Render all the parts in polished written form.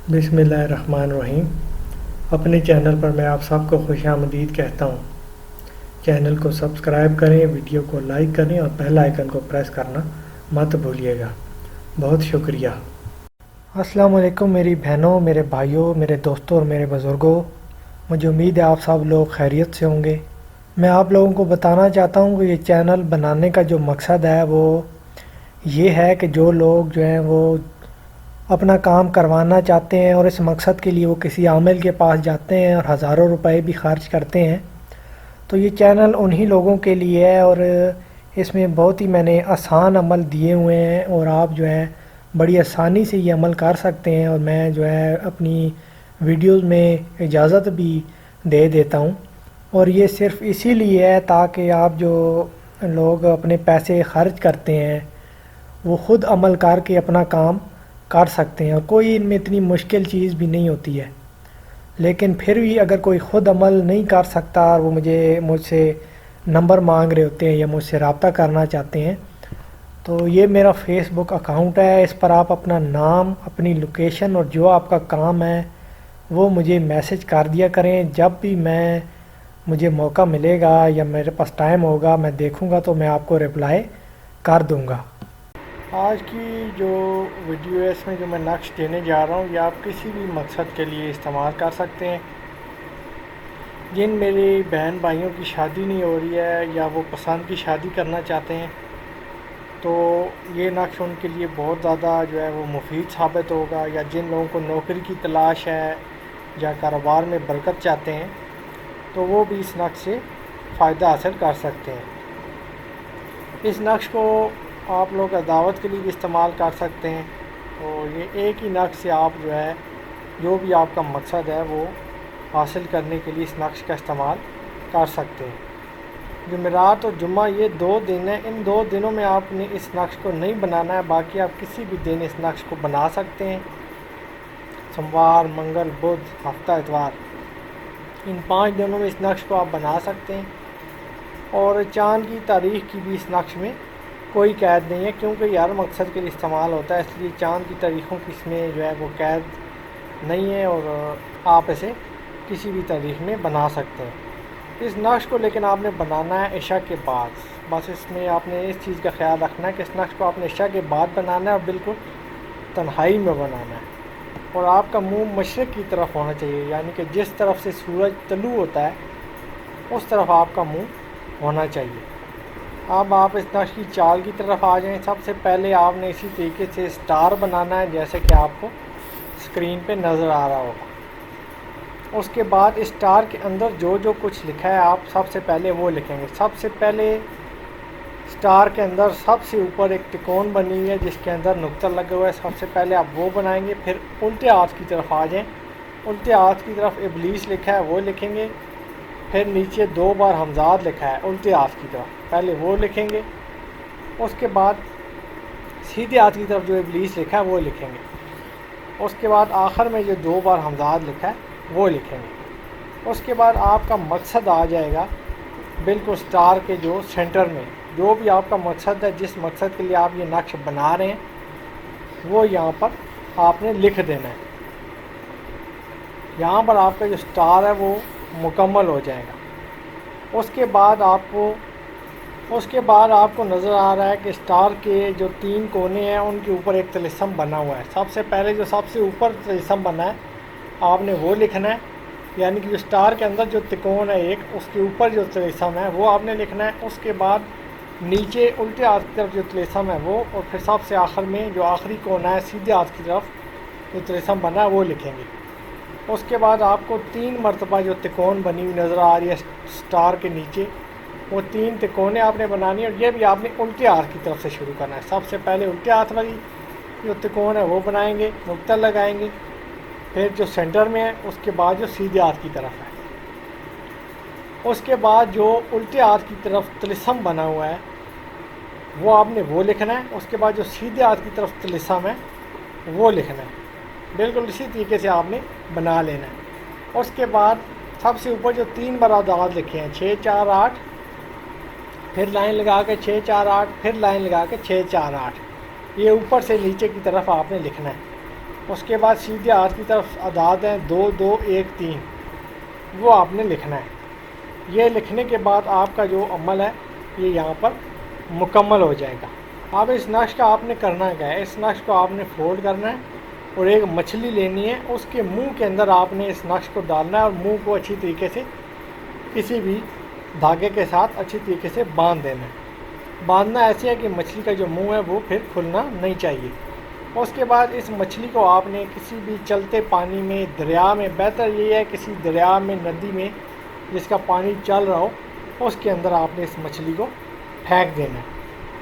बिस्मिल्लाहिर्रहमानिर्रहीम। अपने चैनल पर मैं आप सबको खुश आमदीद कहता हूँ। चैनल को सब्सक्राइब करें, वीडियो को लाइक करें और बेल आइकन को प्रेस करना मत भूलिएगा। बहुत शुक्रिया। अस्सलाम वालेकुम मेरी बहनों, मेरे भाइयों, मेरे दोस्तों और मेरे बुज़ुर्गों। मुझे उम्मीद है आप सब लोग खैरियत से होंगे। मैं आप लोगों को बताना चाहता हूँ कि ये चैनल बनाने का जो मकसद है वो ये है कि जो लोग जो हैं वो अपना काम करवाना चाहते हैं और इस मकसद के लिए वो किसी आमिल के पास जाते हैं और हज़ारों रुपए भी खर्च करते हैं, तो ये चैनल उन्हीं लोगों के लिए है। और इसमें बहुत ही मैंने आसान अमल दिए हुए हैं और आप जो है बड़ी आसानी से ये अमल कर सकते हैं। और मैं जो है अपनी वीडियोस में इजाज़त भी दे देता हूँ। और ये सिर्फ़ इसीलिए है ताकि आप जो लोग अपने पैसे खर्च करते हैं वो ख़ुद अमल करके अपना काम कर सकते हैं। और कोई इनमें इतनी मुश्किल चीज़ भी नहीं होती है। लेकिन फिर भी अगर कोई ख़ुद अमल नहीं कर सकता और वो मुझसे नंबर मांग रहे होते हैं या मुझसे रब्ता करना चाहते हैं, तो ये मेरा फेसबुक अकाउंट है। इस पर आप अपना नाम, अपनी लोकेशन और जो आपका काम है वो मुझे मैसेज कर दिया करें। जब भी मुझे मौका मिलेगा या मेरे पास टाइम होगा, मैं देखूंगा तो मैं आपको रिप्लाई कर दूंगा। आज की जो वीडियो है इसमें जो मैं नक्श देने जा रहा हूँ ये आप किसी भी मकसद के लिए इस्तेमाल कर सकते हैं। जिन मेरे बहन भाइयों की शादी नहीं हो रही है या वो पसंद की शादी करना चाहते हैं, तो ये नक्श उनके लिए बहुत ज़्यादा जो है वो मुफीद साबित होगा। या जिन लोगों को नौकरी की तलाश है या कारोबार में बरकत चाहते हैं, तो वो भी इस नक्श से फ़ायदा हासिल कर सकते हैं। इस नक्श को आप लोग दावत के लिए भी इस्तेमाल कर सकते हैं। तो ये एक ही नक्श से आप जो है जो भी आपका मकसद है वो हासिल करने के लिए इस नक्श का इस्तेमाल कर सकते हैं। जुमेरात और जुम्मा ये 2 दिन हैं। इन 2 दिनों में आपने इस नक्श को नहीं बनाना है, बाकी आप किसी भी दिन इस नक्श को बना सकते हैं। सोमवार, मंगल, बुध, हफ्ता, इतवार, इन 5 दिनों में इस नक्श को आप बना सकते हैं। और चाँद की तारीख़ की भी इस नक्श में कोई कैद नहीं है, क्योंकि ये हर मकसद के लिए इस्तेमाल होता है, इसलिए चाँद की तारीख़ों की इसमें जो है वो कैद नहीं है और आप इसे किसी भी तारीख़ में बना सकते हैं। इस नक्श को लेकिन आपने बनाना है इशा के बाद। बस इसमें आपने इस चीज़ का ख्याल रखना है कि इस नक्श को आपने इशा के बाद बनाना है और बिल्कुल तन्हाई में बनाना है। और आपका मुँह मशरिक़ की तरफ होना चाहिए, यानी कि जिस तरफ से सूरज तलू होता है उस तरफ आपका मुँह होना चाहिए। अब आप इस नक्श की चाल की तरफ आ जाएं। सबसे पहले आपने इसी तरीके से स्टार बनाना है, जैसे कि आपको स्क्रीन पे नज़र आ रहा होगा। उसके बाद स्टार के अंदर जो जो कुछ लिखा है आप सबसे पहले वो लिखेंगे। सबसे पहले स्टार के अंदर सबसे ऊपर एक तिकोन बनी हुई है जिसके अंदर नुक्ता लगा हुआ है, सबसे पहले आप वो बनाएंगे। फिर उल्टे हाथ की तरफ आ जाएं। उल्टे हाथ की तरफ इबलीस लिखा है वो लिखेंगे। फिर नीचे 2 बार हमज़ाद लिखा है उल्टे हाथ की तरफ, पहले वो लिखेंगे। उसके बाद सीधे हाथ की तरफ जो इबलीस लिखा है वो लिखेंगे। उसके बाद आखिर में जो 2 बार हमज़ाद लिखा है वो लिखेंगे। उसके बाद आपका मकसद आ जाएगा बिल्कुल स्टार के जो सेंटर में। जो भी आपका मकसद है, जिस मकसद के लिए आप ये नक्श बना रहे हैं, वो यहाँ पर आपने लिख देना है। यहाँ पर आपका जो स्टार है वो मुकम्मल हो जाएगा। उसके बाद आपको नज़र आ रहा है कि स्टार के जो 3 कोने हैं उनके ऊपर एक तिलिस्म बना हुआ है। सबसे पहले जो सबसे ऊपर तिलिस्म बना है आपने वो लिखना है, यानी कि जो स्टार के अंदर जो तिकोन है एक, उसके ऊपर जो तिलिस्म है वो आपने लिखना है। उसके बाद नीचे उल्टे हाथ की तरफ जो तिलिस्म है वो, और फिर सबसे आखिर में जो आखिरी कोना है सीधे हाथ की तरफ जो तिलिस्म बना है वो लिखेंगे। उसके बाद आपको 3 मरतबा जो तिकोन बनी हुई नज़र आ रही है स्टार के नीचे, वो 3 तिकोने आपने बनानी है। और ये भी आपने उल्टे हाथ की तरफ से शुरू करना है। सबसे पहले उल्टे हाथ वाली जो तिकोन है वो बनाएंगे, नुक्ता लगाएंगे। फिर जो सेंटर में है उसके बाद जो सीधे हाथ की तरफ है, उसके बाद जो उल्टे हाथ की तरफ तिलिस्म बना हुआ है वो आपने वो लिखना है। उसके बाद जो सीधे हाथ की तरफ तिलिस्म है वो लिखना है। बिल्कुल इसी तरीके से आपने बना लेना है। उसके बाद सबसे ऊपर जो 3 बार आदाद लिखे हैं 6 4 8, फिर लाइन लगा के 6 4 8, फिर लाइन लगा के 6 4 8, ये ऊपर से नीचे की तरफ आपने लिखना है। اس کے بعد سیدھے ہاتھ کی طرف اعداد ہیں 2 2 1 3، وہ آپ نے لکھنا ہے۔ یہ لکھنے کے بعد آپ کا جو عمل ہے یہ یہاں پر مکمل ہو جائے گا۔ اب اس نقش کا آپ نے کرنا کیا ہے، اس نقش کو آپ نے فولڈ کرنا ہے اور ایک مچھلی لینی ہے، اس کے منہ کے اندر آپ نے اس نقش کو ڈالنا ہے اور منہ کو اچھی طریقے سے کسی بھی دھاگے کے ساتھ اچھی طریقے سے باندھ دینا ہے۔ باندھنا ایسے ہے کہ مچھلی کا جو منہ ہے وہ پھر کھلنا نہیں چاہیے۔ اس کے بعد اس مچھلی کو آپ نے کسی بھی چلتے پانی میں، دریا میں، بہتر یہ ہے کسی دریا میں، ندی میں جس کا پانی چل رہا ہو، اس کے اندر آپ نے اس مچھلی کو پھینک دینا ہے۔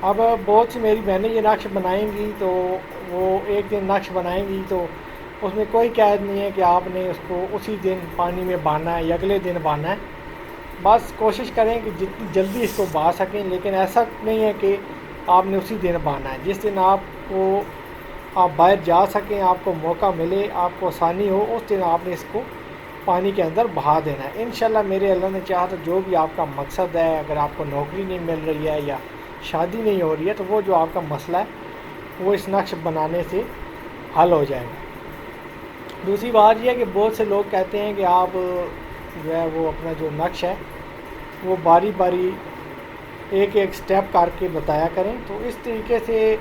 اب بہت سی میری بہنیں یہ نقش بنائیں گی تو وہ ایک دن نقش بنائیں گی تو اس میں کوئی قید نہیں ہے کہ آپ نے اس کو اسی دن پانی میں باندھنا ہے یا اگلے دن باندھنا ہے۔ بس کوشش کریں کہ جتنی جلدی اس کو باندھ سکیں، لیکن ایسا نہیں ہے کہ آپ نے اسی دن باندھنا ہے۔ جس دن آپ باہر جا سکیں، آپ کو موقع ملے، آپ کو آسانی ہو، اس دن آپ نے اس کو پانی کے اندر بہا دینا ہے۔ انشاءاللہ میرے اللہ نے چاہا تو جو بھی آپ کا مقصد ہے، اگر آپ کو نوکری نہیں مل رہی ہے یا شادی نہیں ہو رہی ہے تو وہ جو آپ کا مسئلہ ہے وہ اس نقش بنانے سے حل ہو جائے گا۔ دوسری بات یہ ہے کہ بہت سے لوگ کہتے ہیں کہ آپ جو ہے وہ اپنا جو نقش ہے وہ باری باری ایک ایک سٹیپ کر کے بتایا کریں، تو اس طریقے سے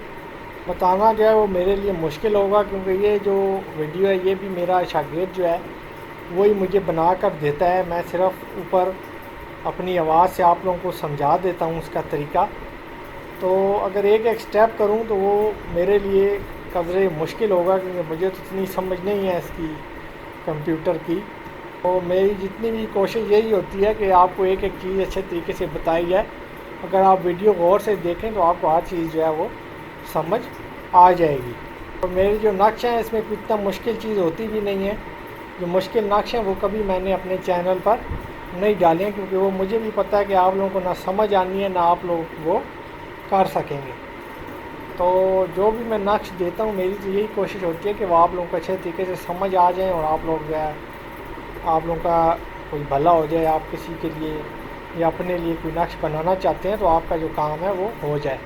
بتانا جو ہے وہ میرے لیے مشکل ہوگا، کیونکہ یہ جو ویڈیو ہے یہ بھی میرا شاگرد جو ہے وہی مجھے بنا کر دیتا ہے، میں صرف اوپر اپنی آواز سے آپ لوگوں کو سمجھا دیتا ہوں اس کا طریقہ۔ تو اگر ایک ایک سٹیپ کروں تو وہ میرے لیے قدرے مشکل ہوگا، کیونکہ مجھے تو اتنی سمجھ نہیں ہے اس کی کمپیوٹر کی۔ تو میری جتنی بھی کوشش یہی ہوتی ہے کہ آپ کو ایک ایک چیز اچھے طریقے سے بتائی جائے۔ اگر آپ ویڈیو غور سے دیکھیں تو آپ کو ہر چیز جو ہے وہ سمجھ آ جائے گی۔ اور میرے جو نقش ہیں اس میں کوئی اتنا مشکل چیز ہوتی بھی نہیں ہے، جو مشکل نقش ہیں وہ کبھی میں نے اپنے چینل پر نہیں ڈالے ہیں، کیونکہ وہ مجھے بھی پتہ ہے کہ آپ لوگوں کو نہ سمجھ آنی ہے نہ آپ لوگ وہ کر سکیں گے۔ تو جو بھی میں نقش دیتا ہوں میری تو یہی کوشش ہوتی ہے کہ وہ آپ لوگوں کو اچھے طریقے سے سمجھ آ جائیں اور آپ لوگ جو ہے آپ لوگوں کا کوئی بھلا ہو جائے، آپ کسی کے لیے یا اپنے لیے کوئی نقش بنانا چاہتے ہیں تو آپ کا جو کام ہے وہ ہو جائے۔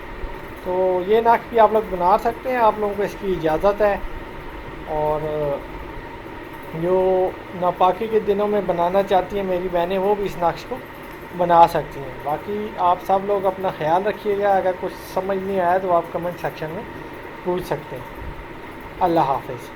تو یہ نقش بھی آپ لوگ بنا سکتے ہیں، آپ لوگوں کو اس کی اجازت ہے، اور جو ناپاکی کے دنوں میں بنانا چاہتی ہیں میری بہنیں وہ بھی اس نقش کو بنا سکتی ہیں۔ باقی آپ سب لوگ اپنا خیال رکھیے گا، اگر کچھ سمجھ نہیں آیا تو آپ کمنٹ سیکشن میں پوچھ سکتے ہیں۔ اللہ حافظ۔